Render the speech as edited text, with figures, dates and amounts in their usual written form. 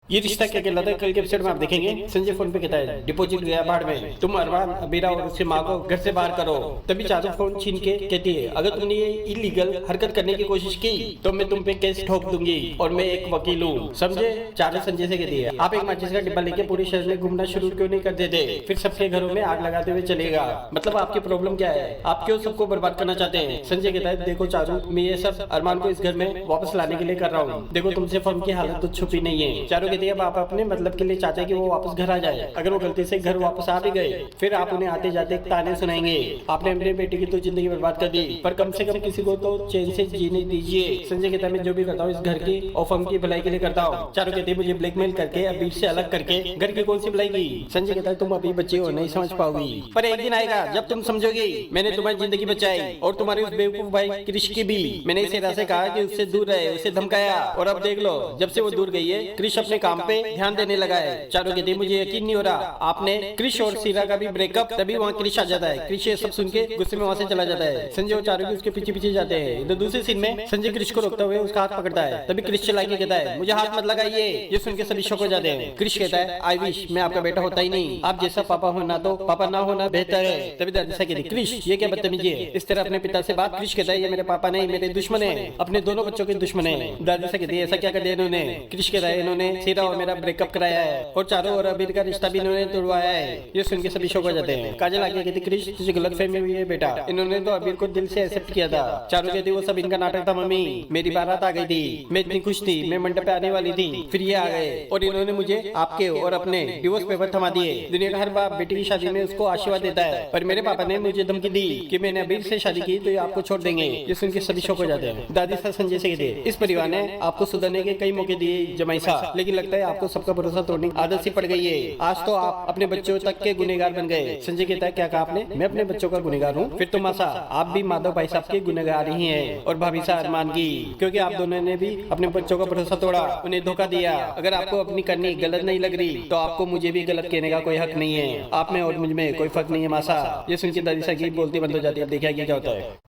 ये रिश्ता क्या कहलाता है कल के एपिसोड में आप देखेंगे। संजय फोन पे कहता है डिपॉजिट गया बाढ़ में, तुम अरमान अबीरा और उससे माँ को घर से बाहर करो। तभी चारू फोन छीन के कहती है अगर तुमने ये इलीगल हरकत करने की कोशिश की तो मैं तुम पे केस ठोक दूंगी और मैं एक वकील हूँ, समझे। चारू संजय से कहती है आप एक माचिस का डिब्बा लेके पूरे शहर में घूमना शुरू क्यों नहीं कर देते, फिर सबके घरों में आग लगाते हुए चलेगा। मतलब आपकी प्रॉब्लम क्या है, आप क्यों सबको बर्बाद करना चाहते हैं। संजय कहता है देखो चारू, मैं ये सब अरमान को इस घर में वापस लाने के लिए कर रहा हूँ। देखो तुमसे फर्म की हालत तो छुपी नहीं है। चारू कहती है आप अपने मतलब के लिए चाहते हैं कि वो वापस घर आ जाए। अगर वो गलती से घर वापस आ भी गए फिर आप उन्हें आते जाते ताने सुनाएंगे। आपने अपने बेटे की तो जिंदगी बर्बाद कर दी, पर कम से कम किसी को तो चैन से जीने दीजिए। संजय कहता है मैं जो भी करता हूँ इस घर की और फर्म की भलाई के लिए करता हूँ। चारू कहती है मुझे ब्लैकमेल करके अबीर से अलग करके घर की कौन सी भलाई की। संजय कहता है तुम अभी बच्चे हो, नहीं समझ पाओगी, पर एक दिन आएगा जब तुम समझोगी। मैंने तुम्हारी जिंदगी बचाई और तुम्हारे उस बेवकूफ भाई क्रिश की भी। मैंने इसे से कहा कि उससे दूर रहे, उसे धमकाया और अब देख लो जब से वो दूर गई है क्रिश अपने काम पे ध्यान देने लगा है। चारू कहती है मुझे यकीन नहीं हो रहा, आपने क्रिश और सीरा का भी ब्रेकअप, तभी वहाँ क्रिश आ जाता है। क्रिश ये सब सुन के गुस्से में वहाँ से चला जाता है। संजय और चारू भी उसके पीछे पीछे जाते हैं। इधर दूसरे सीन में संजय क्रिश को रोकते हुए उसका हाथ पकड़ता है, तभी क्रिश चला के कहता है मुझे हाथ मत लगाइए। ये सुन के सभी शौक हो जाते हैं। क्रिश कहता है आई विश मैं आपका बेटा होता ही नहीं, आप जैसा पापा होना तो पापा ना होना बेहतर है। तभी दादी कहती क्रिश ये क्या बदतमीजी है, इस तरह अपने पिता से बात। क्रिश कहता है ये मेरे पापा नहीं मेरे दुश्मन है, अपने दोनों बच्चों के दुश्मन है। दादी से कहती है ऐसा क्या कर दिया इन्होंने। क्रिश कहता है इन्होंने सीरा और मेरा ब्रेकअप कराया है और चारों और अबीर का रिश्ता भी इन्होंने तोड़वाया है। ये सुन के सभी शौक हो जाते हैं। काजल आगे कहती क्रिश तुझे गलतफहमी हुई है बेटा, इन्होंने तो अबीर को दिल से एक्सेप्ट किया था। चारू कहती वो सब इनका नाटक था मम्मी, मेरी बारात आ गई थी, मैं इतनी खुश थी, मैं मंडप पे आने वाली थी, फिर ये आ गए और इन्होंने मुझे आपके और अपने डिवोर्स पेपर थमा दिए। दुनिया का हर बाप बेटी की शादी में उसको आशीर्वाद देता है, पर मेरे पापा ने मुझे धमकी दी कि मैंने अबीर से शादी की तो ये आपको छोड़ देंगे। ये सुन के सभी शौक हो जाते हैं। दादी साहब संजय से कहते हैं इस परिवार ने आपको सुधरने के कई मौके दिए जमाई साहब, लेकिन लगता है आपको सबका भरोसा तोड़ने की आदत सी पड़ गई है। आज तो आप अपने बच्चों तक के गुनहगार बन गए। संजय कहता है क्या कहा आपने, मैं अपने बच्चों का गुनहगार हूँ। फिर तो मासा आप भी माधव भाई साहब के गुनहगार ही हैं और भाभी साहब अरमान की, क्योंकि आप दोनों ने भी अपने बच्चों का भरोसा तोड़ा, उन्हें धोखा दिया। अगर आपको अपनी करनी गलत नहीं लग रही तो आपको मुझे भी गलत कहने का कोई हक नहीं है। आप में और मुझ में कोई फर्क नहीं है मासा। ये सुन के दादी साहब की बोलती बंद हो जाती है। अब देखिए क्या होता है।